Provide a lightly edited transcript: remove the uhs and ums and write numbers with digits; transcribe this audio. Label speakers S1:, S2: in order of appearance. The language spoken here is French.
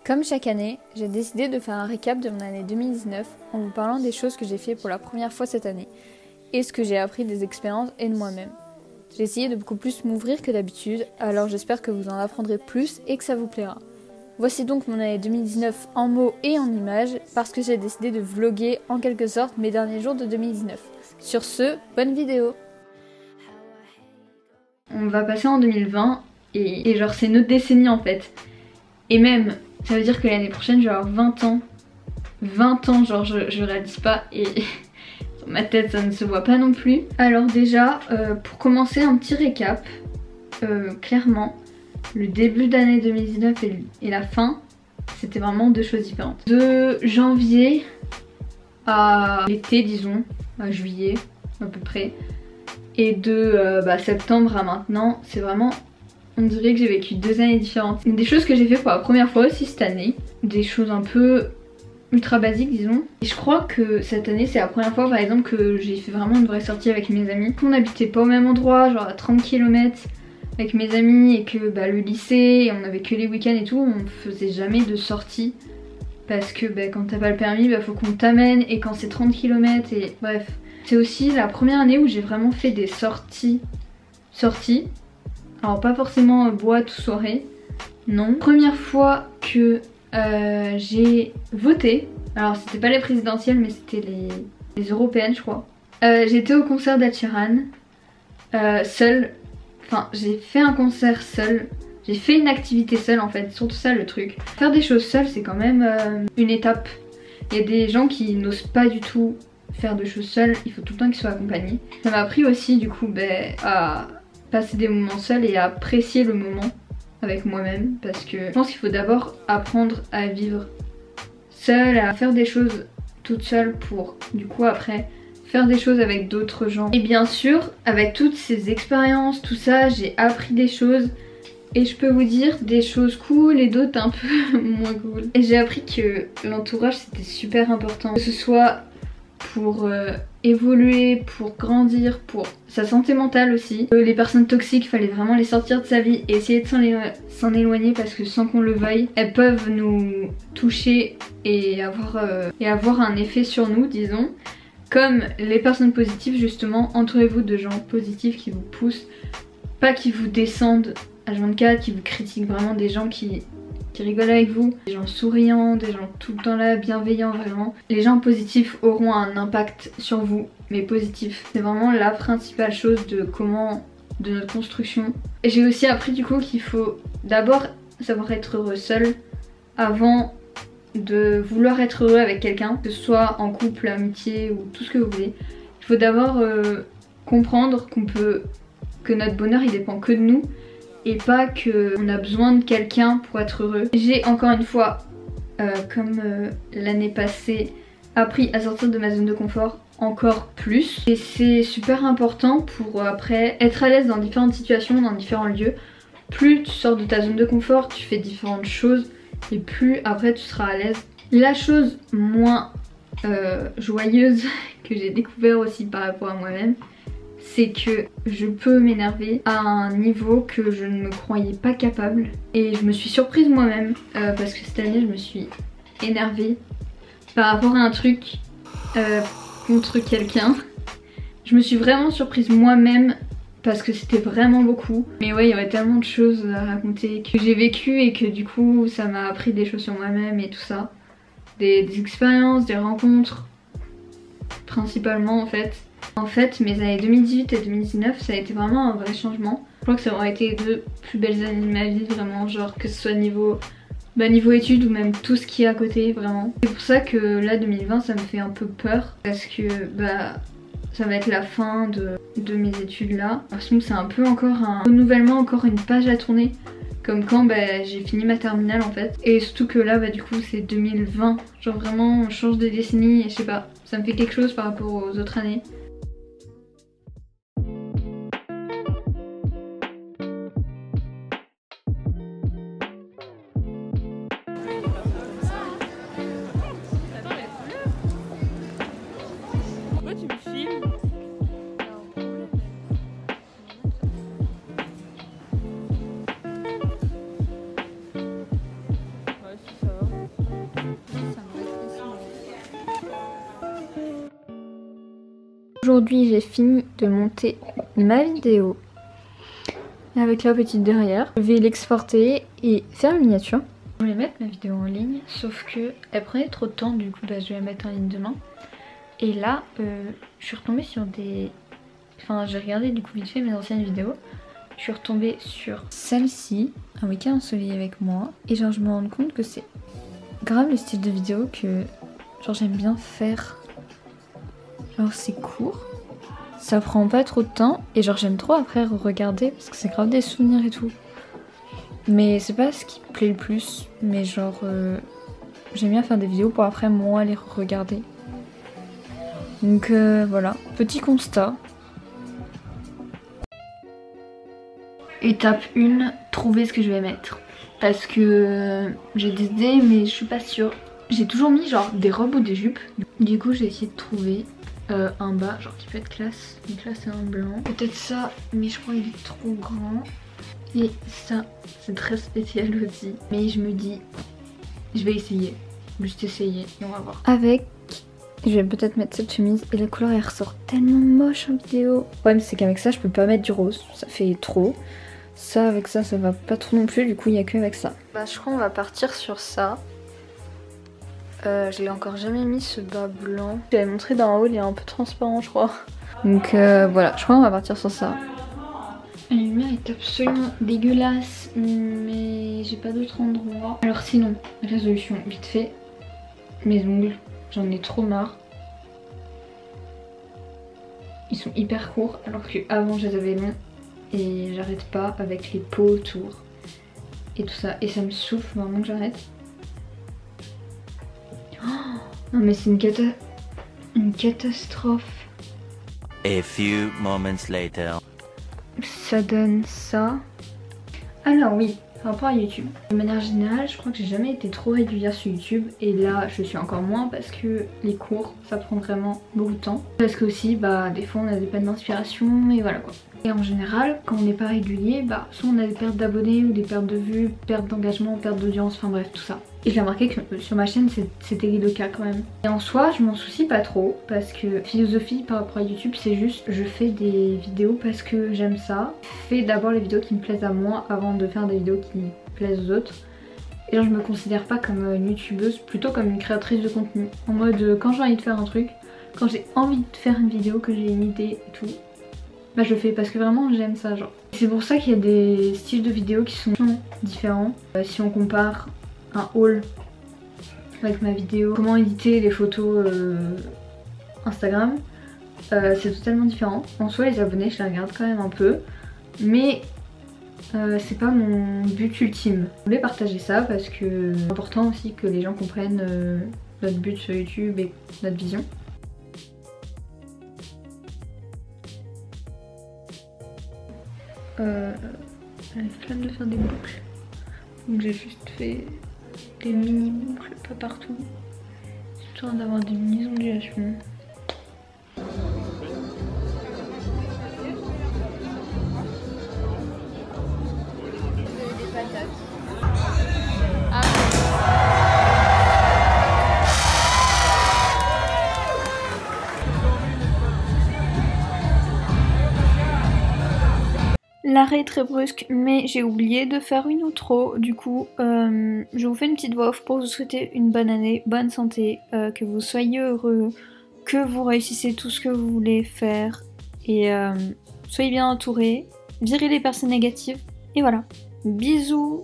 S1: Comme chaque année, j'ai décidé de faire un récap de mon année 2019 en vous parlant des choses que j'ai fait pour la première fois cette année et ce que j'ai appris des expériences et de moi-même. J'ai essayé de beaucoup plus m'ouvrir que d'habitude, alors j'espère que vous en apprendrez plus et que ça vous plaira. Voici donc mon année 2019 en mots et en images parce que j'ai décidé de vlogger en quelque sorte mes derniers jours de 2019. Sur ce, bonne vidéo! On va passer en 2020 et genre c'est notre décennie en fait. Et même, ça veut dire que l'année prochaine je vais avoir 20 ans. 20 ans, genre je réalise pas et dans ma tête ça ne se voit pas non plus. Alors déjà, pour commencer un petit récap, clairement, le début d'année 2019 et la fin, c'était vraiment deux choses différentes. De janvier à l'été disons, à juillet à peu près, et de septembre à maintenant, c'est vraiment... On dirait que j'ai vécu 2 années différentes. Des choses que j'ai fait pour la première fois aussi cette année. Des choses un peu ultra basiques disons. Et je crois que cette année c'est la première fois par exemple que j'ai fait vraiment une vraie sortie avec mes amis. On n'habitait pas au même endroit, genre à 30 km avec mes amis et que le lycée, on avait que les week-ends et tout, on faisait jamais de sortie. Parce que quand t'as pas le permis, faut qu'on t'amène et quand c'est 30 km et bref. C'est aussi la première année où j'ai vraiment fait des sorties. Alors pas forcément boîte ou soirée, non. Première fois que j'ai voté, alors c'était pas les présidentielles mais c'était les européennes je crois. J'étais au concert d'Ed Sheeran, seule, enfin j'ai fait un concert seule, j'ai fait une activité seule en fait, surtout ça le truc. Faire des choses seule c'est quand même une étape. Il y a des gens qui n'osent pas du tout faire de choses seules, il faut tout le temps qu'ils soient accompagnés. Ça m'a appris aussi du coup à passer des moments seuls et à apprécier le moment avec moi-même parce que je pense qu'il faut d'abord apprendre à vivre seule, à faire des choses toute seule pour du coup après faire des choses avec d'autres gens. Et bien sûr avec toutes ces expériences, tout ça, j'ai appris des choses et je peux vous dire des choses cool et d'autres un peu moins cool. Et j'ai appris que l'entourage c'était super important, que ce soit pour évoluer, pour grandir, pour sa santé mentale aussi. Les personnes toxiques, fallait vraiment les sortir de sa vie et essayer de s'en éloigner parce que sans qu'on le veuille, elles peuvent nous toucher et avoir un effet sur nous, disons. Comme les personnes positives, justement, entourez-vous de gens positifs qui vous poussent, pas qui vous descendent H24, qui vous critiquent, vraiment des gens qui rigolent avec vous, des gens souriants, des gens tout le temps là, bienveillants vraiment. Les gens positifs auront un impact sur vous, mais positif. C'est vraiment la principale chose de notre construction. Et j'ai aussi appris du coup qu'il faut d'abord savoir être heureux seul avant de vouloir être heureux avec quelqu'un, que ce soit en couple, amitié ou tout ce que vous voulez. Il faut d'abord comprendre que notre bonheur il dépend que de nous et pas qu'on a besoin de quelqu'un pour être heureux. J'ai encore une fois, comme l'année passée, appris à sortir de ma zone de confort encore plus. Et c'est super important pour après être à l'aise dans différentes situations, dans différents lieux. Plus tu sors de ta zone de confort, tu fais différentes choses et plus après tu seras à l'aise. La chose moins joyeuse que j'ai découvert aussi par rapport à moi-même, c'est que je peux m'énerver à un niveau que je ne me croyais pas capable. Et je me suis surprise moi-même parce que cette année je me suis énervée par rapport à un truc contre quelqu'un. Je me suis vraiment surprise moi-même parce que c'était vraiment beaucoup. Mais ouais, il y aurait tellement de choses à raconter que j'ai vécu et que du coup ça m'a appris des choses sur moi-même et tout ça. Des expériences, des rencontres principalement en fait. En fait, mes années 2018 et 2019, ça a été vraiment un vrai changement. Je crois que ça aurait été les 2 plus belles années de ma vie, vraiment, genre que ce soit niveau études ou même tout ce qui est à côté, vraiment. C'est pour ça que là, 2020, ça me fait un peu peur parce que ça va être la fin de mes études là. Sinon, c'est un peu encore un renouvellement, encore une page à tourner. Comme quand j'ai fini ma terminale en fait. Et surtout que là du coup c'est 2020. Genre vraiment on change de décennie et je sais pas. Ça me fait quelque chose par rapport aux autres années.
S2: Pourquoi tu me filmes? Ouais, si ça va.
S1: Aujourd'hui j'ai fini de monter ma vidéo avec la petite derrière. Je vais l'exporter et faire une miniature. Je voulais mettre ma vidéo en ligne, sauf que elle prenait trop de temps, du coup bah, je vais la mettre en ligne demain. Et là je suis retombée sur des... Enfin j'ai regardé du coup vite fait mes anciennes vidéos. Je suis retombée sur celle-ci, un week-end ensoleillé avec moi. Et genre je me rends compte que c'est grave le style de vidéo que genre j'aime bien faire. Genre c'est court, ça prend pas trop de temps et genre j'aime trop après regarder parce que c'est grave des souvenirs et tout. Mais c'est pas ce qui me plaît le plus, mais genre j'aime bien faire des vidéos pour après moi les regarder. Donc voilà, petit constat. Étape 1, trouver ce que je vais mettre. Parce que j'ai des idées mais je suis pas sûre. J'ai toujours mis genre des robes ou des jupes. Du coup j'ai essayé de trouver un bas genre qui peut être classe. Donc là c'est un blanc. Peut-être ça mais je crois qu'il est trop grand. Et ça c'est très spécial aussi. Mais je me dis je vais essayer. Juste essayer et on va voir. Avec je vais peut-être mettre cette chemise et la couleur elle ressort tellement moche en vidéo. Le problème c'est qu'avec ça je peux pas mettre du rose. Ça fait trop. Ça avec ça ça va pas trop non plus. Du coup il y a que avec ça. Bah je crois qu'on va partir sur ça. Je l'ai encore jamais mis ce bas blanc. Je l'avais montré d'en haut, il est un peu transparent je crois. Donc voilà, je crois qu'on va partir sur ça. La lumière est absolument dégueulasse, mais j'ai pas d'autre endroit. Alors sinon, résolution vite fait, mes ongles, j'en ai trop marre. Ils sont hyper courts alors qu'avant je les avais longs et j'arrête pas avec les peaux autour et tout ça. Et ça me souffle vraiment que j'arrête. Non mais c'est une catastrophe.
S2: A few moments later.
S1: Ça donne ça. Alors oui, par rapport à YouTube. De manière générale, je crois que j'ai jamais été trop régulière sur YouTube. Et là, je suis encore moins parce que les cours, ça prend vraiment beaucoup de temps. Parce que aussi, bah des fois on a des pannes d'inspiration et voilà quoi. Et en général, quand on n'est pas régulier, bah soit on a des pertes d'abonnés ou des pertes de vues, perte d'engagement, perte d'audience, enfin bref tout ça. Et j'ai remarqué que sur ma chaîne c'était le cas quand même. Et en soi je m'en soucie pas trop parce que philosophie par rapport à YouTube c'est juste je fais des vidéos parce que j'aime ça. Je fais d'abord les vidéos qui me plaisent à moi avant de faire des vidéos qui plaisent aux autres. Et genre je me considère pas comme une youtubeuse, plutôt comme une créatrice de contenu. En mode quand j'ai envie de faire un truc, quand j'ai envie de faire une vidéo, que j'ai une idée et tout, bah je le fais parce que vraiment j'aime ça genre. C'est pour ça qu'il y a des styles de vidéos qui sont différents. Si on compare un haul avec ma vidéo, comment éditer les photos Instagram, c'est totalement différent. En soi les abonnés je les regarde quand même un peu, mais c'est pas mon but ultime. Je voulais partager ça parce que c'est important aussi que les gens comprennent notre but sur YouTube et notre vision. J'ai la flemme de faire des boucles, donc j'ai juste fait des mini boucles, pas partout, histoire d'avoir des mini ondulations. Des patates. L'arrêt est très brusque, mais j'ai oublié de faire une outro. Du coup, je vous fais une petite voix off pour vous souhaiter une bonne année, bonne santé, que vous soyez heureux, que vous réussissez tout ce que vous voulez faire et soyez bien entourés, virez les personnes négatives et voilà. Bisous!